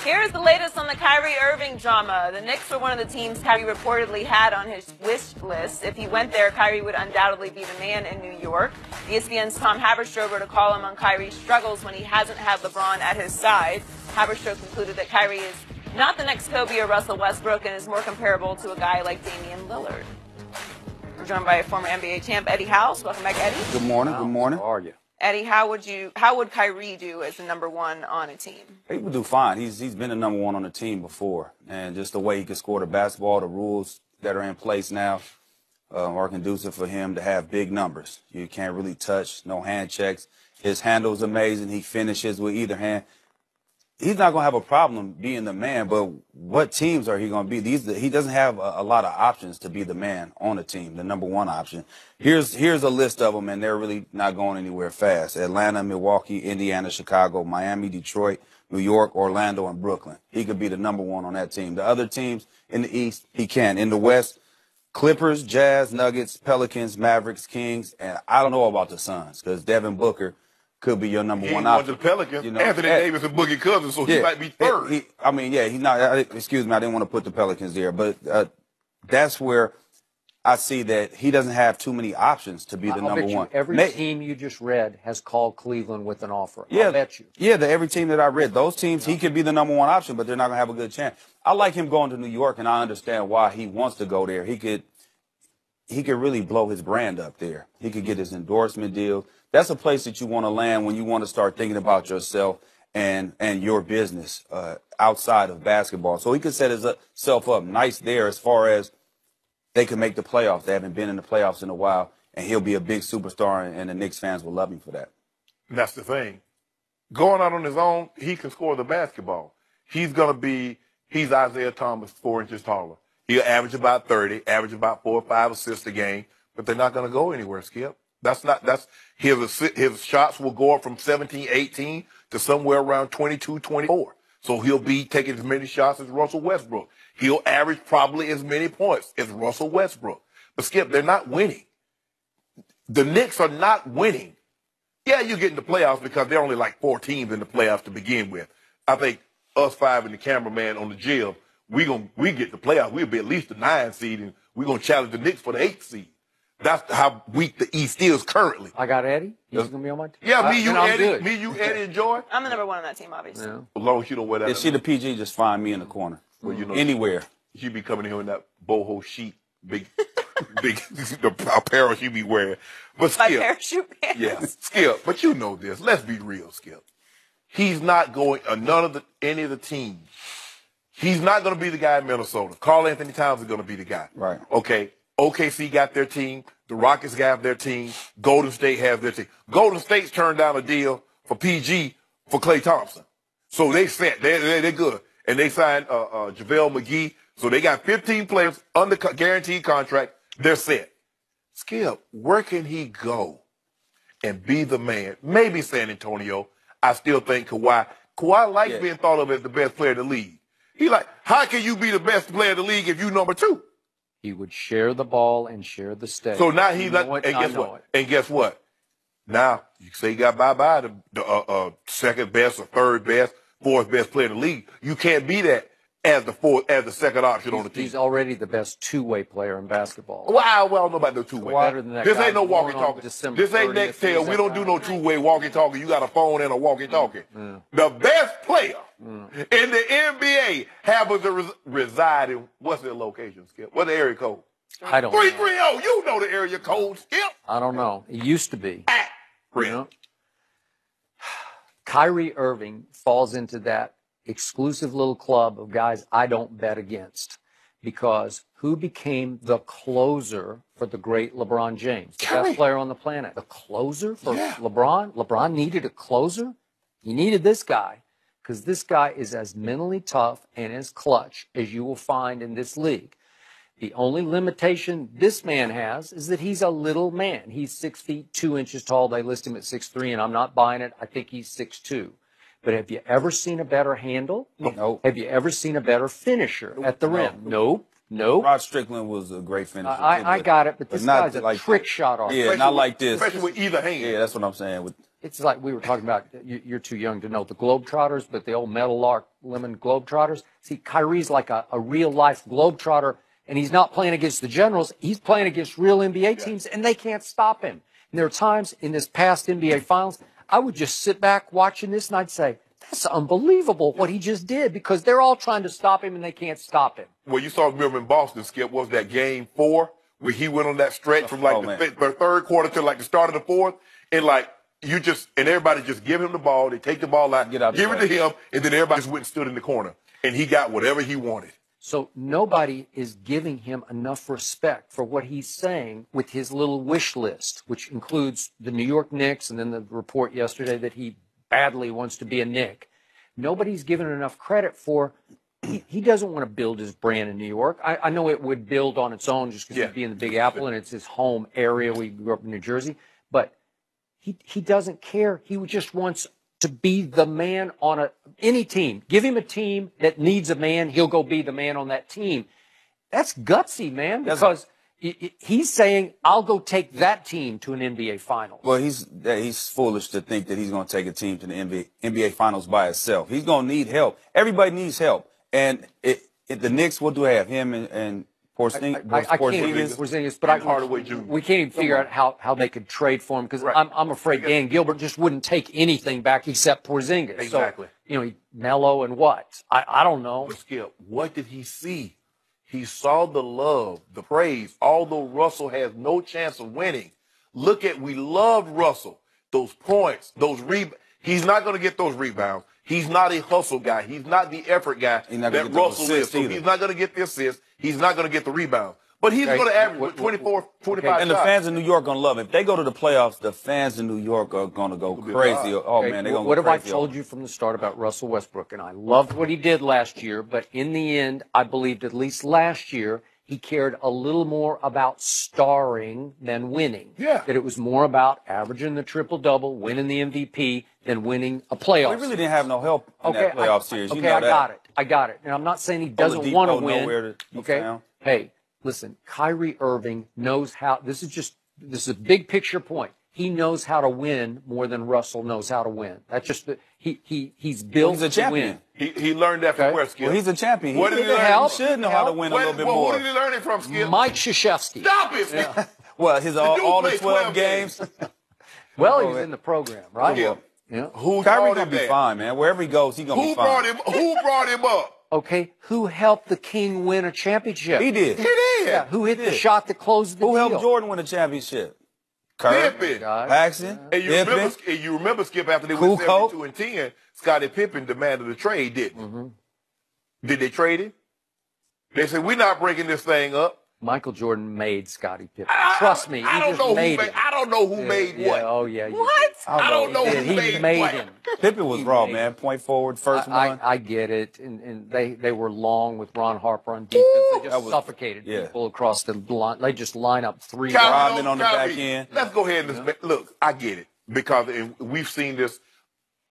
Here's the latest on the Kyrie Irving drama. The Knicks were one of the teams Kyrie reportedly had on his wish list. If he went there, Kyrie would undoubtedly be the man in New York. ESPN's Tom Haberstroh wrote a column on Kyrie's struggles when he hasn't had LeBron at his side. Haberstroh concluded that Kyrie is not the next Kobe or Russell Westbrook and is more comparable to a guy like Damian Lillard. We're joined by former NBA champ Eddie House. Welcome back, Eddie. Good morning. Good morning. How are you? Eddie, how would Kyrie do as the number one on a team? He would do fine. He's been the number one on the team before, and just the way he can score the basketball, the rules that are in place now are conducive for him to have big numbers. You can't really touch, no hand checks. His handle is amazing. He finishes with either hand. He's not going to have a problem being the man, but what teams are he going to be? He doesn't have a lot of options to be the man on the team, the number one option. Here's a list of them, and they're really not going anywhere fast. Atlanta, Milwaukee, Indiana, Chicago, Miami, Detroit, New York, Orlando, and Brooklyn. He could be the number one on that team. The other teams in the East, he can. In the West, Clippers, Jazz, Nuggets, Pelicans, Mavericks, Kings, and I don't know about the Suns because Devin Booker could be your number one option. The Pelicans, you know, Anthony Davis and Boogie Cousins, so he might be third. He's not. Excuse me, I didn't want to put the Pelicans there, but that's where I see that he doesn't have too many options to be the number one. Every team you just read has called Cleveland with an offer. Yeah, I'll bet you. Yeah, every team that I read, those teams, he could be the number one option, but they're not going to have a good chance. I like him going to New York, and I understand why he wants to go there. He could really blow his brand up there. He could get his endorsement deal. That's a place that you want to land when you want to start thinking about yourself and your business outside of basketball. So he could set himself up nice there as far as they can make the playoffs. They haven't been in the playoffs in a while, and he'll be a big superstar, and the Knicks fans will love him for that. And that's the thing. Going out on his own, he can score the basketball. He's Isaiah Thomas, 4 inches taller. He'll average about 30, average about 4 or 5 assists a game, but they're not going to go anywhere, Skip. His shots will go up from 17, 18 to somewhere around 22, 24. So he'll be taking as many shots as Russell Westbrook. He'll average probably as many points as Russell Westbrook. But Skip, they're not winning. The Knicks are not winning. Yeah, you get in the playoffs because there are only like 4 teams in the playoffs to begin with. I think us 5 and the cameraman on the jib, we get the playoffs. We'll be at least the 9 seed, and we're going to challenge the Knicks for the 8th seed. That's how weak the East is currently. I got Eddie. He's going to be on my team. Yeah, me, you, Eddie, and Joy. I'm the number one on that team, obviously. Yeah. As long as you don't wear that. If she the PG, just find me in the corner. Well, you know, anywhere. She be coming here in that boho sheet, big the apparel she be wearing. But Skip, my parachute pants. Yeah, Skip. But you know this. Let's be real, Skip. He's not going any of the teams. He's not going to be the guy in Minnesota. Karl Anthony Towns is going to be the guy. Right. Okay. OKC got their team. The Rockets have their team. Golden State has their team. Golden State's turned down a deal for PG for Klay Thompson. So they set. They're good. And they signed JaVale McGee. So they got 15 players under guaranteed contract. They're set. Skip, where can he go and be the man? Maybe San Antonio. I still think Kawhi. Kawhi likes being thought of as the best player in the league. He how can you be the best player in the league if you number 2? He would share the ball and share the stage. So now he's not. And guess what? Now you say you got bye-bye the second best or third best, fourth best player in the league. You can't be that as the second option on the team. He's already the best two-way player in basketball. Well, I don't know about no two-way. This ain't no walkie-talkie. This ain't Nextel. We don't do no two-way walkie-talkie. You got a phone and a walkie-talkie. The best player in the NBA happens to reside in, what's their location, Skip? What's the area code? I don't know. 330. You know the area code, Skip. I don't know. It used to be. You know? Kyrie Irving falls into that exclusive little club of guys I don't bet against, because who became the closer for the great LeBron James, the best player on the planet? The closer for LeBron? LeBron needed a closer? He needed this guy, because this guy is as mentally tough and as clutch as you will find in this league. The only limitation this man has is that he's a little man. He's 6 feet 2 inches tall. They list him at 6'3", and I'm not buying it. I think he's 6'2". But have you ever seen a better handle? Nope. Have you ever seen a better finisher at the rim? Nope. Rod Strickland was a great finisher. I got it, but this guy's a trick shot artist. Yeah, not like this. Especially with either hand. Yeah, that's what I'm saying. It's like we were talking about, you're too young to know the Globetrotters, but the old Metal Lark Lemon Globetrotters. See, Kyrie's like a real-life Globetrotter, and he's not playing against the Generals. He's playing against real NBA teams, and they can't stop him. And there are times in this past NBA Finals, I would just sit back watching this, and I'd say, that's unbelievable what he just did, because they're all trying to stop him, and they can't stop him. Well, you saw, remember in Boston, Skip, was that game 4 where he went on that stretch from like the third quarter to like the start of the fourth, and like, everybody just give him the ball. They take the ball out, give it to him, and then everybody just went and stood in the corner, and he got whatever he wanted. So nobody is giving him enough respect for what he's saying with his little wish list, which includes the New York Knicks, and then the report yesterday that he badly wants to be a Knick. Nobody's given enough credit for. He doesn't want to build his brand in New York. I know it would build on its own just because he'd be in the Big Apple and it's his home area. We grew up in New Jersey, but he doesn't care. He just wants to be the man on any team. Give him a team that needs a man. He'll go be the man on that team. That's gutsy, man, because he's saying, I'll go take that team to an NBA Finals. Well, he's foolish to think that he's going to take a team to the NBA Finals by himself. He's going to need help. Everybody needs help. And if the Knicks, what do they have? Him and Porzingis, but we can't even figure out how they could trade for him, because I'm afraid Dan Gilbert just wouldn't take anything back except Porzingis. Exactly. So, Melo and what? I don't know. But Skip, what did he see? He saw the love, the praise, although Russell has no chance of winning. We loved Russell. Those points, those rebounds. He's not going to get those rebounds. He's not a hustle guy. He's not the effort guy that Russell is. So he's not going to get the assists. He's not going to get the rebounds. But he's going to average 24, 25 And the fans in New York are going to love it. If they go to the playoffs, the fans in New York are going to go crazy. Oh, man, they're going to go crazy. What have I told you from the start about Russell Westbrook? And I loved what he did last year, but in the end, I believed at least last year, he cared a little more about starring than winning. Yeah. That it was more about averaging the triple-double, winning the MVP, than winning a playoff. We really didn't have no help in that playoff series. Okay, I got it. And I'm not saying he doesn't want to win. Okay. Hey, listen, Kyrie Irving knows how. This is a big picture point. He knows how to win more than Russell knows how to win. That's just he's built he's a champion. To win. He learned that from where, Skip? Well, he's a champion. What did he learn? He should know how to win a little bit more. Who did he learn it from, Skip? Mike Krzyzewski. Stop it, Skip. Yeah. Well, all the 12 games. Well, he was in the program, right? Yeah. Kyrie gonna be fine, man. Wherever he goes, he's gonna be fine. Who brought him up? Okay, who helped the King win a championship? He did. Yeah, who hit the shot that closed the deal? Who helped Jordan win a championship? Pippen. Paxson. And you remember, Skip, after they went 72-10, Scottie Pippen demanded a trade, didn't he? Mm-hmm. Did they trade him? They said, we're not breaking this thing up. Michael Jordan made Scottie Pippen. Trust me, I don't know who made what. Oh, yeah. What? I don't know who made what. him. Pippen was raw, man. Point forward, first one. I get it. And they were long with Ron Harper on defense. They just suffocated people across the line. They just line up three. Rodman on the back end. Let's go ahead and look, I get it. Because we've seen this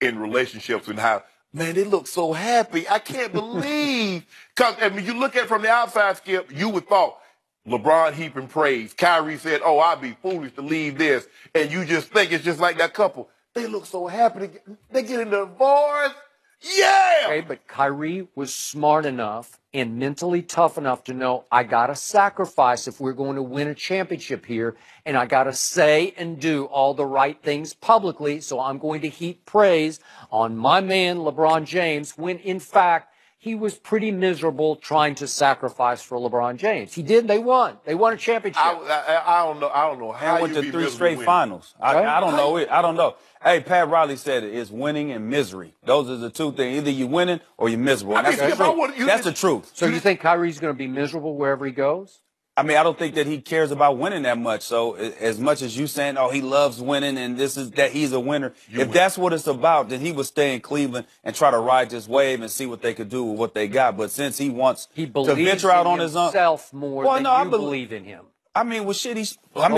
in relationships and how, man, they look so happy. I can't believe. Because, you look at it from the outside, Skip, you would thought, LeBron heaping praise. Kyrie said, I'd be foolish to leave this. And you just think it's just like that couple. They look so happy. They get in the divorce. Yeah! Okay, but Kyrie was smart enough and mentally tough enough to know, I got to sacrifice if we're going to win a championship here. And I got to say and do all the right things publicly. So I'm going to heap praise on my man, LeBron James, when in fact, he was pretty miserable trying to sacrifice for LeBron James. He did. They won. They won a championship. I don't know how they went to 3 straight finals. I don't know it. I don't know. Hey, Pat Riley said it's winning and misery. Those are the two things. Either you're winning or you're miserable. That's the truth. So you think Kyrie's going to be miserable wherever he goes? I mean, I don't think that he cares about winning that much. So as much as you saying, he loves winning and this is that he's a winner. If that's what it's about, then he would stay in Cleveland and try to ride this wave and see what they could do with what they got. But since he wants to venture out on his own, himself more than you believe in him. I mean, well, shit, he should. Well,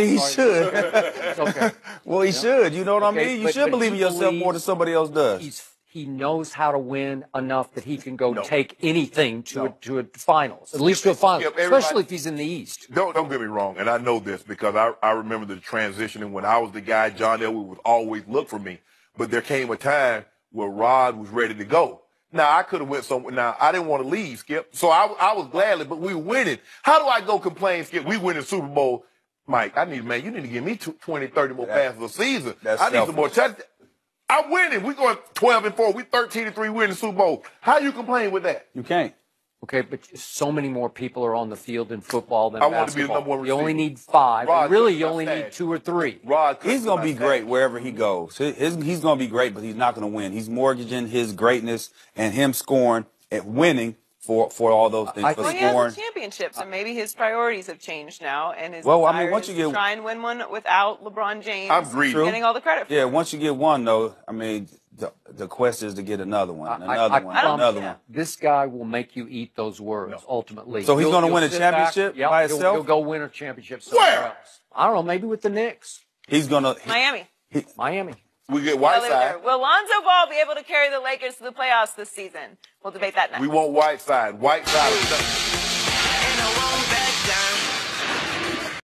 he should. You know what I mean? You should believe in yourself more than somebody else does. he knows how to win enough that he can go take anything to a finals, at least to a finals, especially if he's in the East. Don't get me wrong, and I know this because I remember the transition, and when I was the guy, John Elway would always look for me. But there came a time where Rod was ready to go. Now, I could have went somewhere. Now, I didn't want to leave, Skip, so I was gladly, but we were winning. How do I go complain, Skip? We win the Super Bowl. Mike, you need to give me 20, 30 more passes a season. I need some more touchdowns. I'm winning. We're going 12-4. We're 13-3. We're in the Super Bowl. How you complain with that? You can't. Okay, but so many more people are on the field in football than I basketball. want to be the number one receiver. You only need 5. Rod, really, you only need 2 or 3. He's going to be great wherever he goes. He's going to be great, but he's not going to win. He's mortgaging his greatness and him scoring and winning for all those things. Well, he has the championships, and maybe his priorities have changed now, and his once you get try and win one without LeBron James. I'm greedy. Getting all the credit for it. Once you get one, though, the quest is to get another one, another one. This guy will make you eat those words ultimately. So he's going to win a championship by himself? He'll go win a championship somewhere else. I don't know, maybe with the Knicks. He's going to Miami. We get Whiteside. Will Lonzo Ball be able to carry the Lakers to the playoffs this season? We'll debate that next. We want Whiteside. Whiteside.